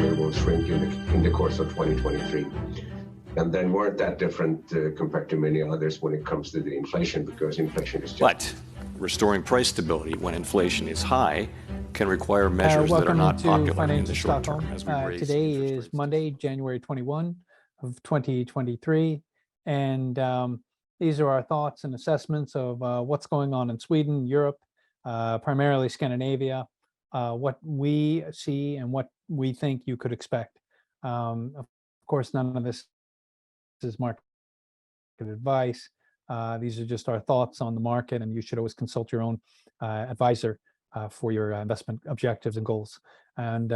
economy will shrink in the course of 2023. And then weren't that different compared to many others when it comes to the inflation, because inflation is just... But restoring price stability when inflation is high can require measures that are not popular in the short term. As we raise today is Monday, January 21 of 2023, and these are our thoughts and assessments of what's going on in Sweden, Europe, primarily Scandinavia, what we see and what we think you could expect. Of course, none of this is market advice. These are just our thoughts on the market, and you should always consult your own advisor for your investment objectives and goals. And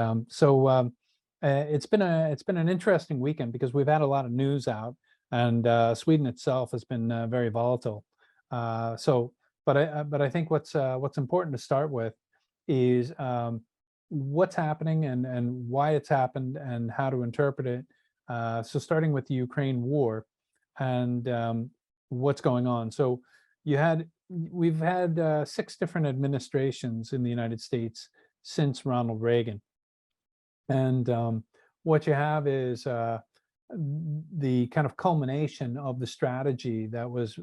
it's been an interesting weekend because we've had a lot of news out, and Sweden itself has been very volatile. But I think what's important to start with is what's happening and why it's happened and how to interpret it. So starting with the Ukraine war and what's going on. So we've had 6 different administrations in the United States since Ronald Reagan. And what you have is the kind of culmination of the strategy that was,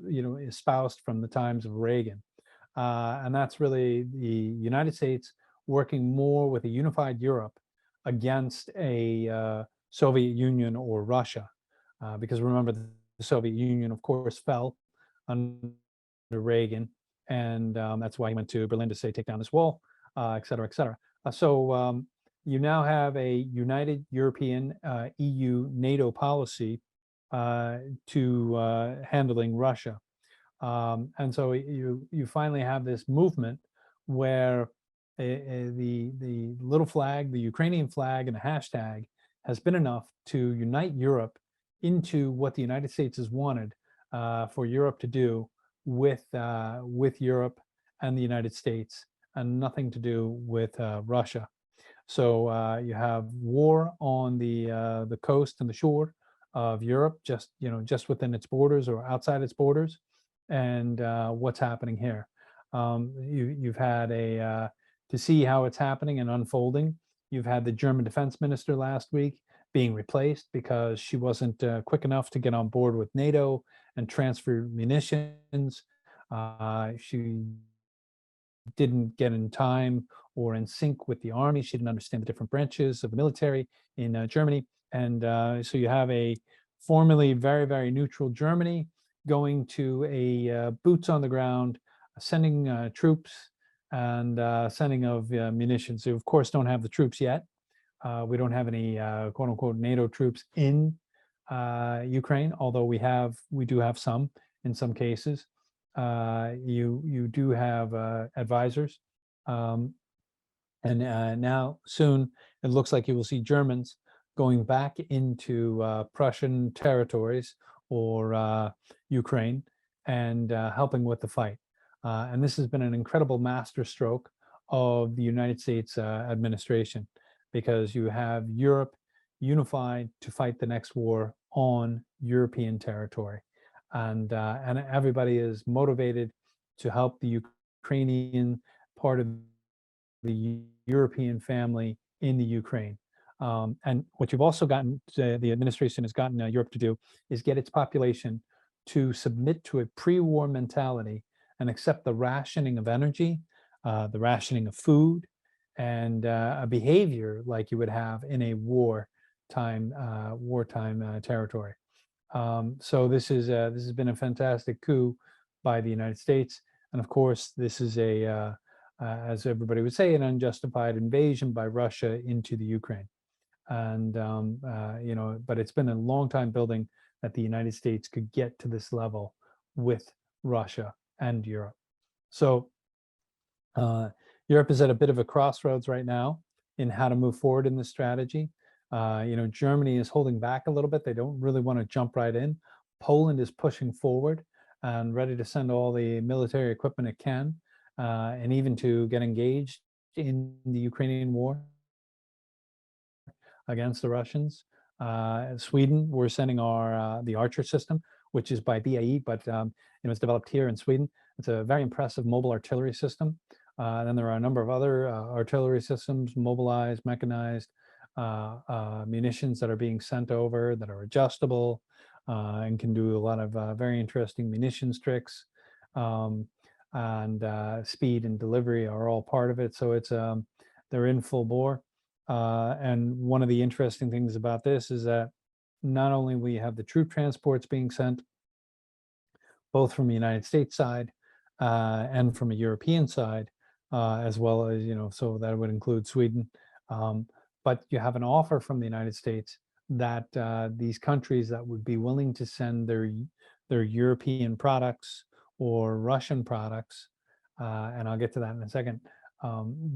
espoused from the times of Reagan. And that's really the United States working more with a unified Europe against a Soviet Union or Russia. Because remember, the Soviet Union, of course, fell under Reagan, and that's why he went to Berlin to say, take down this wall, et cetera, et cetera. So you now have a united European EU NATO policy to handling Russia. And so you finally have this movement where the little flag, the Ukrainian flag, and the hashtag has been enough to unite Europe into what the United States has wanted for Europe to do with Europe and the United States, and nothing to do with Russia. So you have war on the coast and the shore of Europe, just within its borders or outside its borders, and what's happening here. You've had to see how it's happening and unfolding. You've had the German defense minister last week being replaced because she wasn't quick enough to get on board with NATO and transfer munitions. She didn't get in time or in sync with the army. She didn't understand the different branches of the military in Germany. And so you have a formerly very, very neutral Germany going to a boots on the ground, sending troops and sending of munitions. So of course don't have the troops yet. We don't have any quote unquote NATO troops in Ukraine, although we do have some in some cases. You do have advisors. And now soon it looks like you will see Germans going back into Prussian territories or Ukraine and helping with the fight. And this has been an incredible masterstroke of the United States administration, because you have Europe unified to fight the next war on European territory. And everybody is motivated to help the Ukrainian part of the European family in the Ukraine. And what you've also gotten, the administration has gotten Europe to do, is get its population to submit to a pre-war mentality and accept the rationing of energy, the rationing of food, and a behavior like you would have in a wartime territory. So this has been a fantastic coup by the United States, and of course this is as everybody would say, an unjustified invasion by Russia into the Ukraine. And but it's been a long time building that the United States could get to this level with Russia and Europe. So Europe is at a bit of a crossroads right now in how to move forward in this strategy. Germany is holding back a little bit. They don't really want to jump right in. Poland is pushing forward and ready to send all the military equipment it can, and even to get engaged in the Ukrainian war against the Russians. Sweden, we're sending the Archer system, which is by BAE, but it's developed here in Sweden. It's a very impressive mobile artillery system. Then there are a number of other artillery systems, mobilized, mechanized, munitions that are being sent over that are adjustable and can do a lot of very interesting munitions tricks. And speed and delivery are all part of it. So it's they're in full bore. And one of the interesting things about this is that not only we have the troop transports being sent, both from the United States side and from a European side, as well as, so that would include Sweden. But you have an offer from the United States that these countries that would be willing to send their European products or Russian products, and I'll get to that in a second,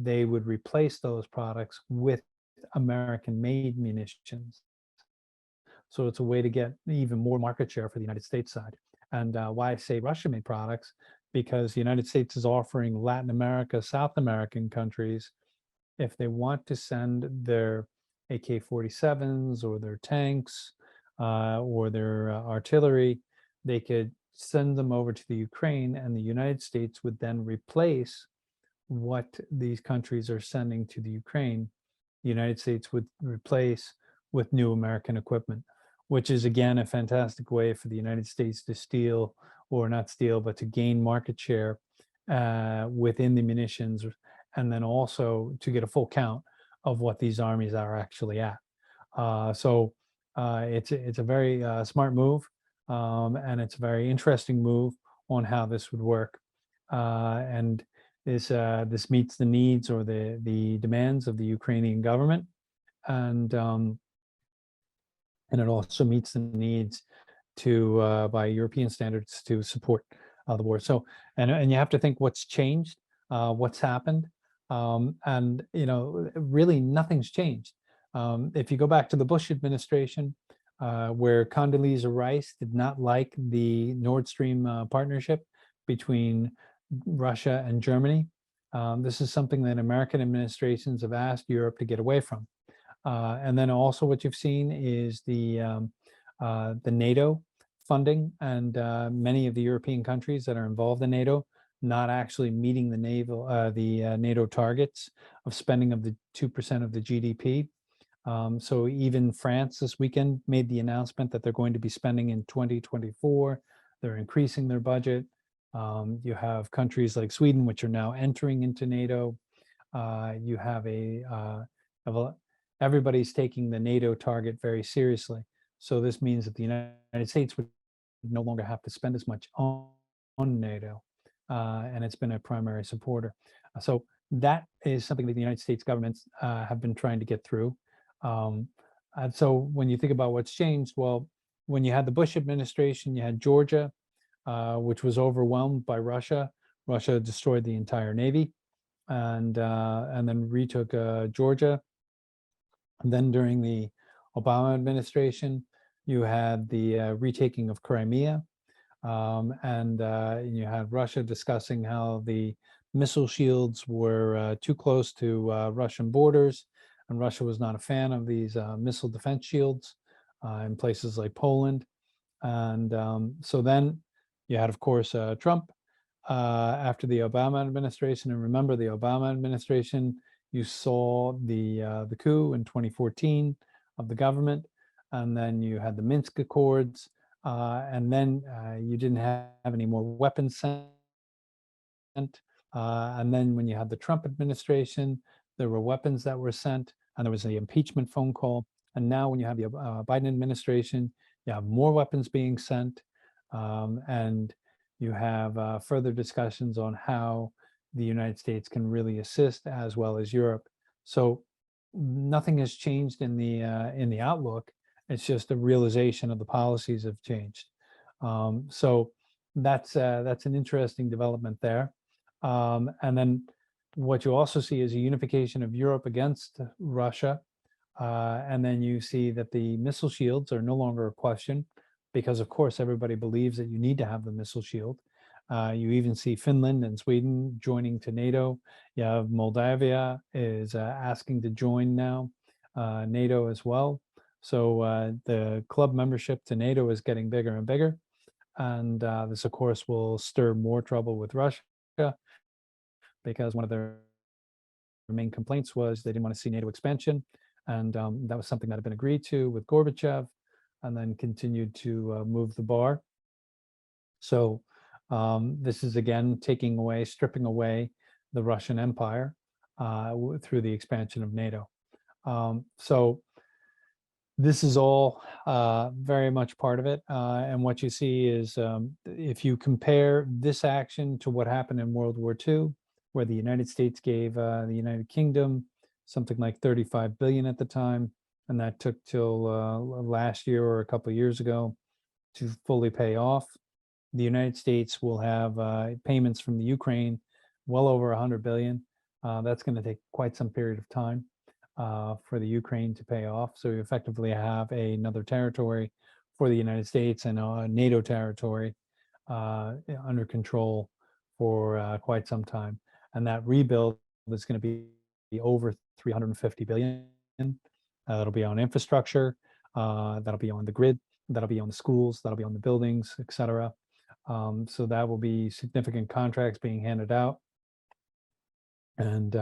they would replace those products with American-made munitions. So it's a way to get even more market share for the United States side. And why I say Russian-made products, because the United States is offering Latin America, South American countries, if they want to send their AK-47s or their tanks or their artillery, they could send them over to the Ukraine, and the United States would then replace what these countries are sending to the Ukraine. The United States would replace with new American equipment, which is again a fantastic way for the United States to steal, or not steal, but to gain market share within the munitions, and then also to get a full count of what these armies are actually at. So it's a very smart move, and it's a very interesting move on how this would work. And this meets the needs or the demands of the Ukrainian government, and it also meets the needs to by European standards to support the war. So and you have to think what's changed, what's happened, and really nothing's changed. If you go back to the Bush administration, where Condoleezza Rice did not like the Nord Stream partnership between Russia and Germany, this is something that American administrations have asked Europe to get away from. And then also what you've seen is the NATO funding, and many of the European countries that are involved in NATO not actually meeting the NATO targets of spending of the 2% of the GDP. So even France this weekend made the announcement that they're going to be spending in 2024. They're increasing their budget. You have countries like Sweden, which are now entering into NATO. You have everybody's taking the NATO target very seriously. So this means that the United States would no longer have to spend as much on NATO, and it's been a primary supporter. So that is something that the United States governments have been trying to get through. And so when you think about what's changed, well, when you had the Bush administration, you had Georgia, which was overwhelmed by Russia. Russia destroyed the entire Navy, and then retook Georgia. And then during the Obama administration, you had the retaking of Crimea, and you had Russia discussing how the missile shields were too close to Russian borders, and Russia was not a fan of these missile defense shields in places like Poland. And so then you had, of course, Trump after the Obama administration. And remember, the Obama administration, you saw the coup in 2014 of the government, and then you had the Minsk Accords, and then you didn't have any more weapons sent. And then when you had the Trump administration, there were weapons that were sent, and there was the impeachment phone call. And now when you have the Biden administration, you have more weapons being sent, and you have further discussions on how the United States can really assist, as well as Europe. So nothing has changed in the outlook. It's just a realization of the policies have changed. So that's an interesting development there. And then what you also see is a unification of Europe against Russia. And then you see that the missile shields are no longer a question, because of course everybody believes that you need to have the missile shield. You even see Finland and Sweden joining to NATO. You have Moldavia is asking to join now NATO as well. So the club membership to NATO is getting bigger and bigger. And this, of course, will stir more trouble with Russia, because one of their main complaints was they didn't want to see NATO expansion. And that was something that had been agreed to with Gorbachev, and then continued to move the bar. So this is again stripping away the Russian Empire through the expansion of NATO. So this is all very much part of it. And what you see is if you compare this action to what happened in World War II, where the United States gave the United Kingdom something like 35 billion at the time, and that took till last year or a couple of years ago to fully pay off. The United States will have payments from the Ukraine well over 100 billion. That's going to take quite some period of time for the Ukraine to pay off. So you effectively have another territory for the United States and a NATO territory under control for quite some time. And that rebuild is going to be over 350 billion. That'll be on infrastructure, that'll be on the grid, that'll be on the schools, that'll be on the buildings, etc. So that will be significant contracts being handed out. And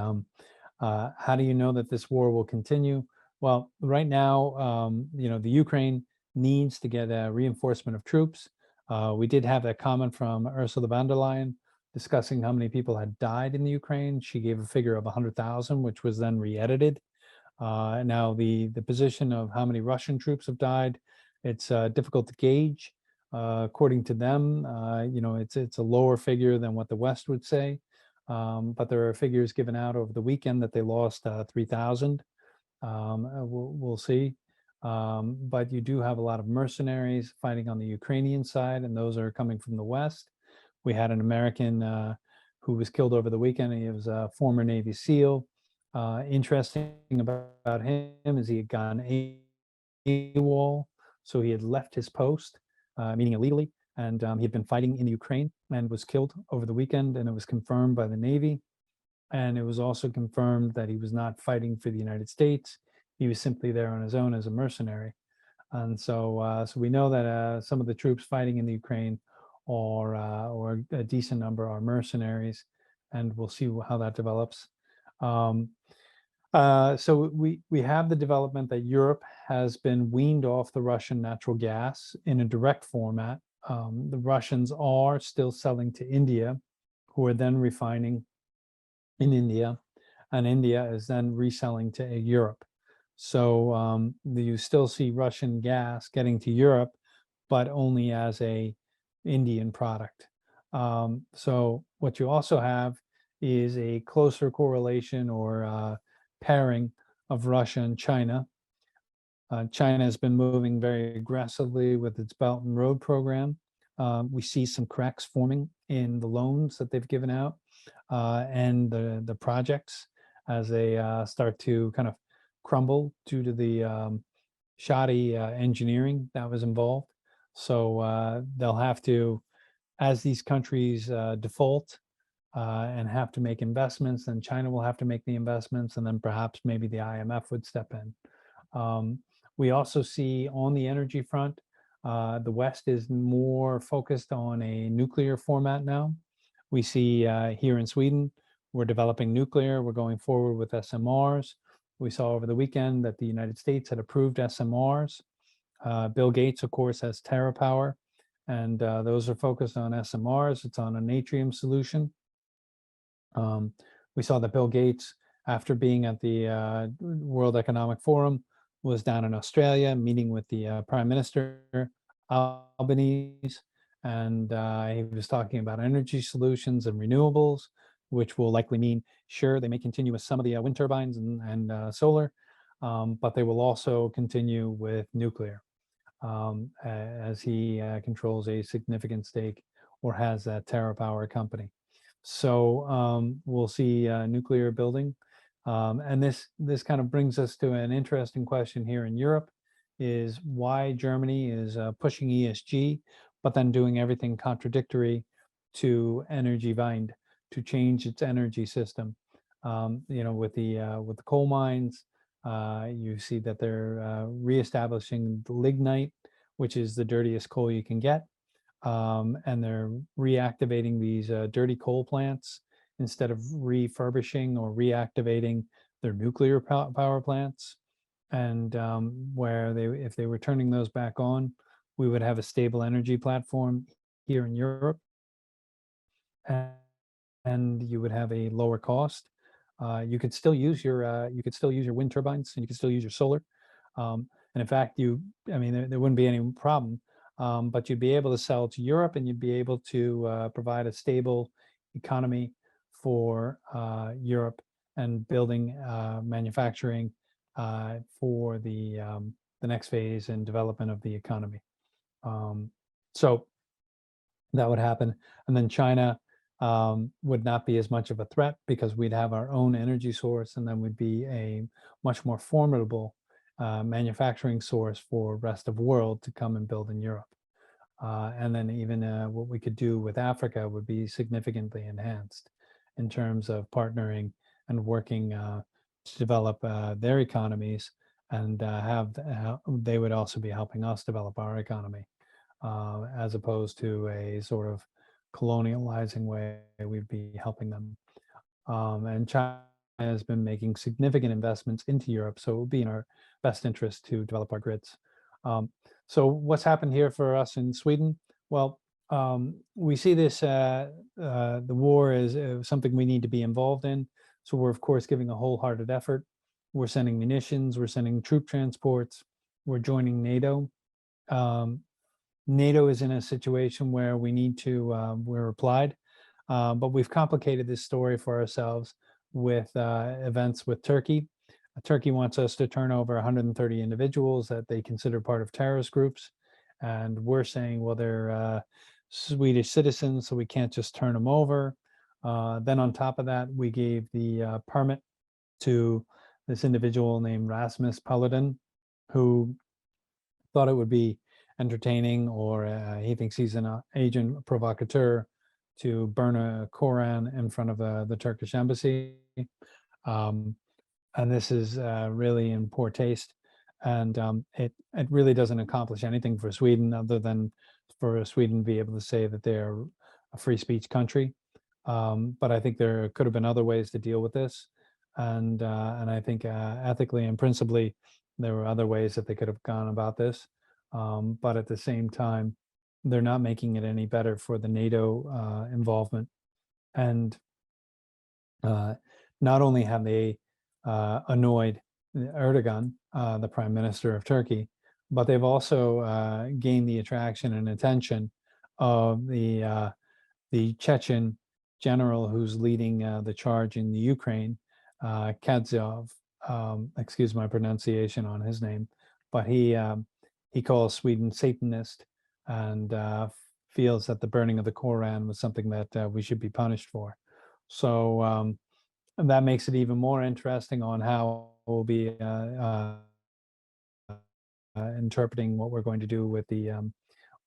how do you know that this war will continue? Well, right now, the Ukraine needs to get a reinforcement of troops. We did have that comment from Ursula von der Leyen discussing how many people had died in the Ukraine. She gave a figure of 100,000, which was then re-edited. Now, the position of how many Russian troops have died, it's difficult to gauge. According to them, it's a lower figure than what the West would say. But there are figures given out over the weekend that they lost 3,000. We'll see. But you do have a lot of mercenaries fighting on the Ukrainian side, and those are coming from the West. We had an American who was killed over the weekend. He was a former Navy SEAL. Interesting about him is he had gone AWOL, so he had left his post, meaning illegally, and he had been fighting in the Ukraine and was killed over the weekend, and it was confirmed by the Navy. And it was also confirmed that he was not fighting for the United States. He was simply there on his own as a mercenary. And so we know that some of the troops fighting in the Ukraine or a decent number are mercenaries, and we'll see how that develops. So we have the development that Europe has been weaned off the Russian natural gas in a direct format. The Russians are still selling to India, who are then refining in India, and India is then reselling to Europe. So you still see Russian gas getting to Europe, but only as a Indian product. So what you also have is a closer correlation or pairing of Russia and China. China has been moving very aggressively with its Belt and Road program. We see some cracks forming in the loans that they've given out and the projects as they start to kind of crumble due to the shoddy engineering that was involved. So they'll have to, as these countries default and have to make investments, then China will have to make the investments, and then perhaps maybe the IMF would step in. We also see on the energy front, the West is more focused on a nuclear format now. We see here in Sweden, we're developing nuclear. We're going forward with SMRs. We saw over the weekend that the United States had approved SMRs. Bill Gates, of course, has TerraPower, and those are focused on SMRs. It's on a natrium solution. We saw that Bill Gates, after being at the World Economic Forum, was down in Australia meeting with the Prime Minister Albanese, and he was talking about energy solutions and renewables, which will likely mean, sure, they may continue with some of the wind turbines and solar, but they will also continue with nuclear, as he controls a significant stake or has that TerraPower company. So we'll see nuclear building. And this kind of brings us to an interesting question here in Europe, is why Germany is pushing ESG, but then doing everything contradictory to Energiewende, to change its energy system. With the coal mines, you see that they're reestablishing the lignite, which is the dirtiest coal you can get, and they're reactivating these dirty coal plants instead of refurbishing or reactivating their nuclear power plants. and where if they were turning those back on, we would have a stable energy platform here in Europe, and, you would have a lower cost. You could still use your wind turbines, and you could still use your solar. And in fact, I mean, there wouldn't be any problem, but you'd be able to sell to Europe, and you'd be able to provide a stable economy for Europe, and building manufacturing for the next phase and development of the economy. So that would happen, and then China would not be as much of a threat because we'd have our own energy source, and then we'd be a much more formidable manufacturing source for rest of world to come and build in Europe. And then even what we could do with Africa would be significantly enhanced in terms of partnering and working to develop their economies, and they would also be helping us develop our economy, as opposed to a sort of colonializing way. We'd be helping them. And China has been making significant investments into Europe, so it would be in our best interest to develop our grids. So what's happened here for us in Sweden? Well, we see this, the war is something we need to be involved in. So we're, of course, giving a wholehearted effort. We're sending munitions, we're sending troop transports, we're joining NATO. NATO is in a situation where we need to, we're applied, but we've complicated this story for ourselves with events with Turkey. Turkey wants us to turn over 130 individuals that they consider part of terrorist groups. And we're saying, well, they're Swedish citizens, so we can't just turn them over. Then on top of that, we gave the permit to this individual named Rasmus Paludan, who thought it would be entertaining, or he thinks he's an agent provocateur, to burn a Koran in front of the Turkish embassy. And this is really in poor taste. And it really doesn't accomplish anything for Sweden, other than for Sweden to be able to say that they're a free speech country. But I think there could have been other ways to deal with this. And I think ethically and principally, there were other ways that they could have gone about this. But at the same time, they're not making it any better for the NATO involvement. And not only have they annoyed Erdogan, the prime minister of Turkey, but they've also gained the attraction and attention of the Chechen general who's leading the charge in the Ukraine, Kadzov. Excuse my pronunciation on his name, but he calls Sweden Satanist, and feels that the burning of the Koran was something that we should be punished for. So that makes it even more interesting on how we'll be interpreting what we're going to do with the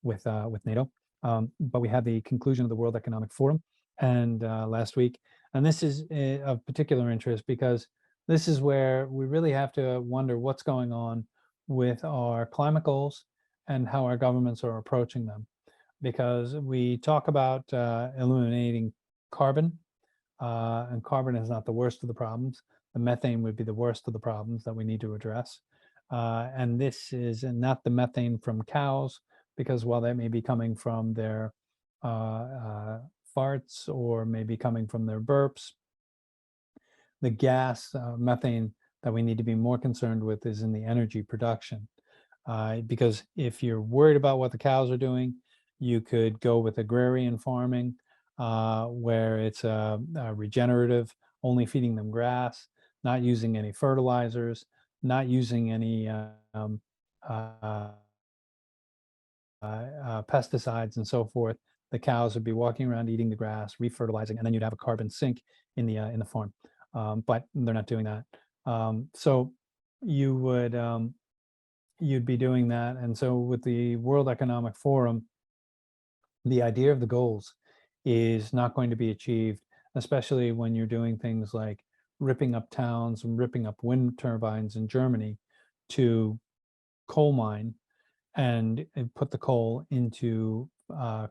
with NATO. But we had the conclusion of the World Economic Forum and last week, and this is of particular interest because this is where we really have to wonder what's going on with our climate goals and how our governments are approaching them. Because we talk about eliminating carbon, and carbon is not the worst of the problems. The methane would be the worst of the problems that we need to address. And this is not the methane from cows, because while that may be coming from their farts, or maybe coming from their burps, the gas methane that we need to be more concerned with is in the energy production. Because if you're worried about what the cows are doing, you could go with agrarian farming, where it's regenerative, only feeding them grass, not using any fertilizers, not using any pesticides and so forth. The cows would be walking around eating the grass, refertilizing, and then you'd have a carbon sink in the farm. But they're not doing that. So you would you'd be doing that. And so with the World Economic Forum, the idea of the goals is not going to be achieved, especially when you're doing things like ripping up towns and ripping up wind turbines in Germany to coal mine and put the coal into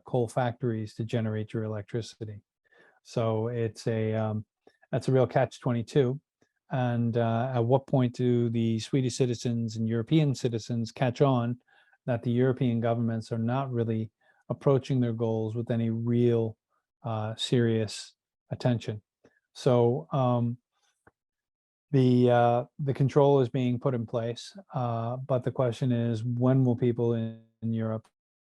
coal factories to generate your electricity. So it's a that's a real catch-22. And at what point do the Swedish citizens and European citizens catch on that the European governments are not really approaching their goals with any real serious attention? So the control is being put in place, but the question is, when will people in Europe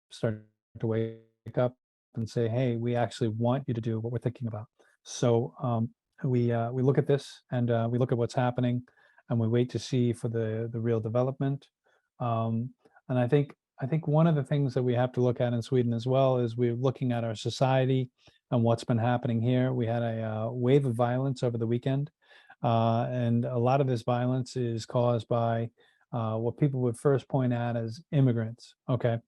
start to wake up and say, "Hey, we actually want you to do what we're thinking about"? So we look at this, and we look at what's happening, and we wait to see for the real development. And I think one of the things that we have to look at in Sweden as well is we're looking at our society and what's been happening here. We had a wave of violence over the weekend, and a lot of this violence is caused by what people would first point at as immigrants. Okay,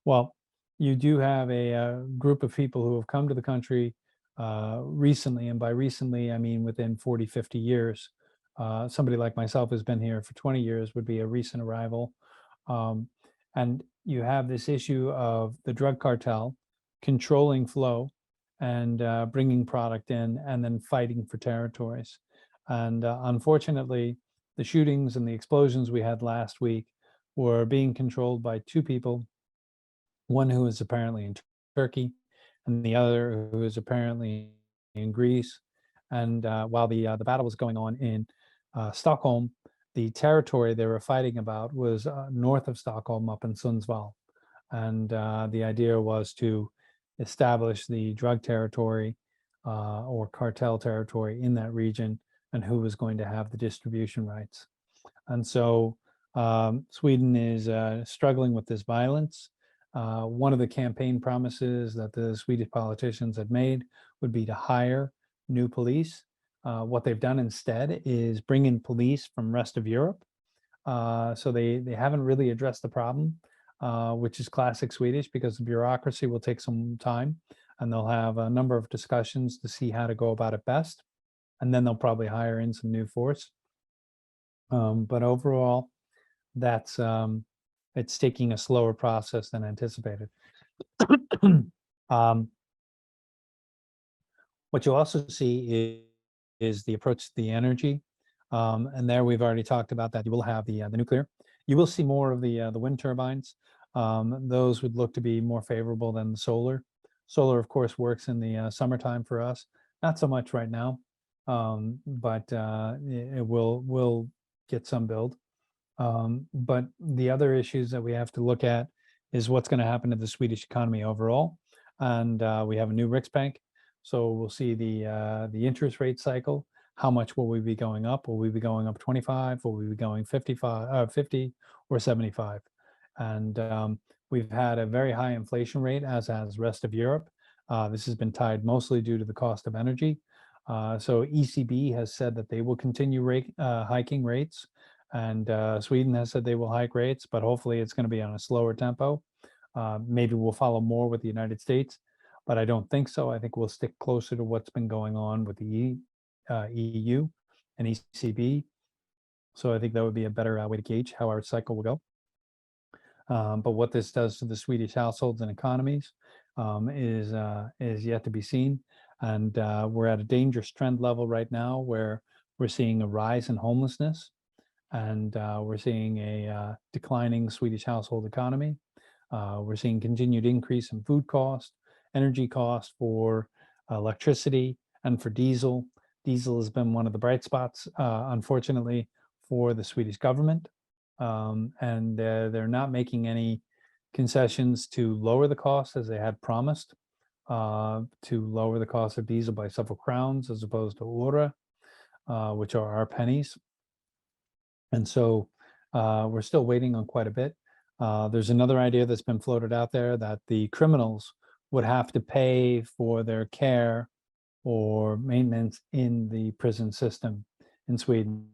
well, you do have a group of people who have come to the country recently, and by recently I mean within 40, 50 years. Somebody like myself who's been here for 20 years would be a recent arrival. And you have this issue of the drug cartel controlling flow and bringing product in and then fighting for territories. And unfortunately, the shootings and the explosions we had last week were being controlled by two people, one who is apparently in Turkey and the other who is apparently in Greece. And while the battle was going on in Stockholm, the territory they were fighting about was north of Stockholm, up in Sundsvall. And the idea was to establish the drug territory or cartel territory in that region, and who was going to have the distribution rights. And so Sweden is struggling with this violence. One of the campaign promises that the Swedish politicians had made would be to hire new police. What they've done instead is bring in police from rest of Europe. So they haven't really addressed the problem, which is classic Swedish, because the bureaucracy will take some time, and they'll have a number of discussions to see how to go about it best. And then they'll probably hire in some new force. But overall, that's it's taking a slower process than anticipated. What you also see is the approach to the energy, and there we've already talked about that. You will have the nuclear. You will see more of the wind turbines. Those would look to be more favorable than the solar. Solar, of course, works in the summertime for us. Not so much right now, but it will get some build. But the other issues that we have to look at is what's going to happen to the Swedish economy overall. And we have a new Riksbank, so we'll see the interest rate cycle. How much will we be going up? Will we be going up 25? Will we be going 55, 50 or 75? And we've had a very high inflation rate, as has rest of Europe. This has been tied mostly due to the cost of energy. So ECB has said that they will continue hiking rates, and Sweden has said they will hike rates, but hopefully it's going to be on a slower tempo. Maybe we'll follow more with the United States, but I don't think so. I think we'll stick closer to what's been going on with the EU and ECB. So I think that would be a better way to gauge how our cycle will go. But what this does to the Swedish households and economies is yet to be seen. And we're at a dangerous trend level right now where we're seeing a rise in homelessness, and we're seeing a declining Swedish household economy. We're seeing continued increase in food cost, energy cost for electricity, and for diesel. Diesel has been one of the bright spots, unfortunately, for the Swedish government. And they're not making any concessions to lower the cost as they had promised, to lower the cost of diesel by several crowns as opposed to öre, which are our pennies. And so we're still waiting on quite a bit. There's another idea that's been floated out there that the criminals would have to pay for their care or maintenance in the prison system in Sweden.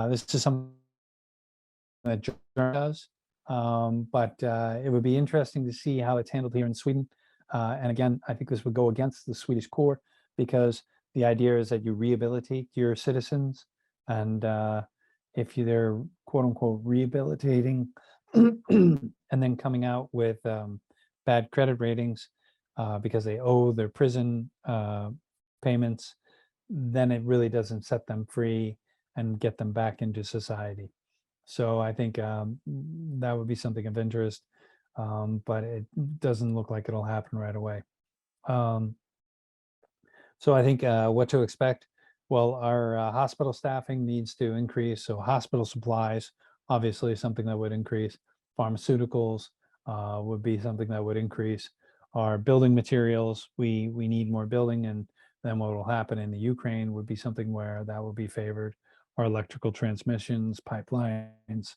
This is something that Germany does, but it would be interesting to see how it's handled here in Sweden. And again, I think this would go against the Swedish core, because the idea is that you rehabilitate your citizens, and if they're quote unquote rehabilitating and then coming out with bad credit ratings because they owe their prison payments, then it really doesn't set them free, and get them back into society. So I think that would be something of interest, but it doesn't look like it'll happen right away. So I think what to expect. Well, our hospital staffing needs to increase. So hospital supplies, obviously something that would increase. Pharmaceuticals would be something that would increase. Our building materials, we need more building, and then what will happen in the Ukraine would be something where that will be favored. Our electrical transmissions, pipelines,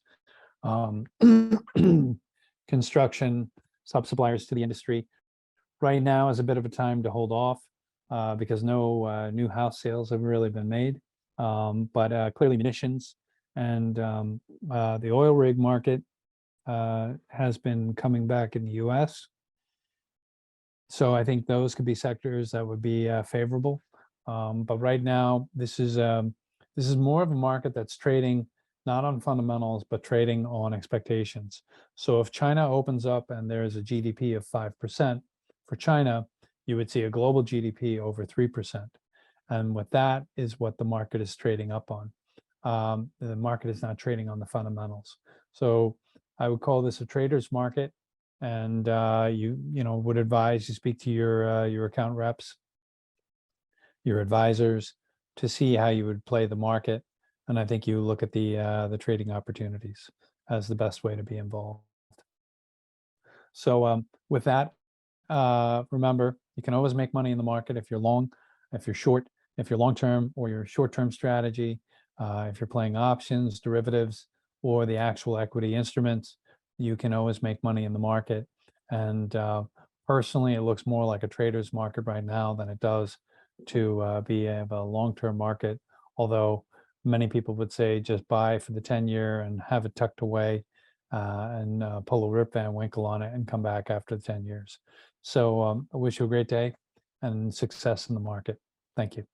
construction, sub-suppliers to the industry. Right now is a bit of a time to hold off because no new house sales have really been made. But clearly munitions and the oil rig market has been coming back in the US. So I think those could be sectors that would be favorable. But right now, this is more of a market that's trading not on fundamentals, but trading on expectations. So if China opens up and there's a GDP of 5% for China, you would see a global GDP over 3%. And with that is what the market is trading up on. The market is not trading on the fundamentals. So I would call this a trader's market. And you would advise you speak to your account reps, your advisors, to see how you would play the market. And I think you look at the trading opportunities as the best way to be involved. So with that, remember, you can always make money in the market if you're long, if you're short, if you're long-term or your short-term strategy, if you're playing options, derivatives, or the actual equity instruments, you can always make money in the market. And personally, it looks more like a trader's market right now than it does to be a long-term market. Although many people would say just buy for the 10-year and have it tucked away and pull a Rip Van Winkle on it and come back after the 10 years. So I wish you a great day and success in the market. Thank you.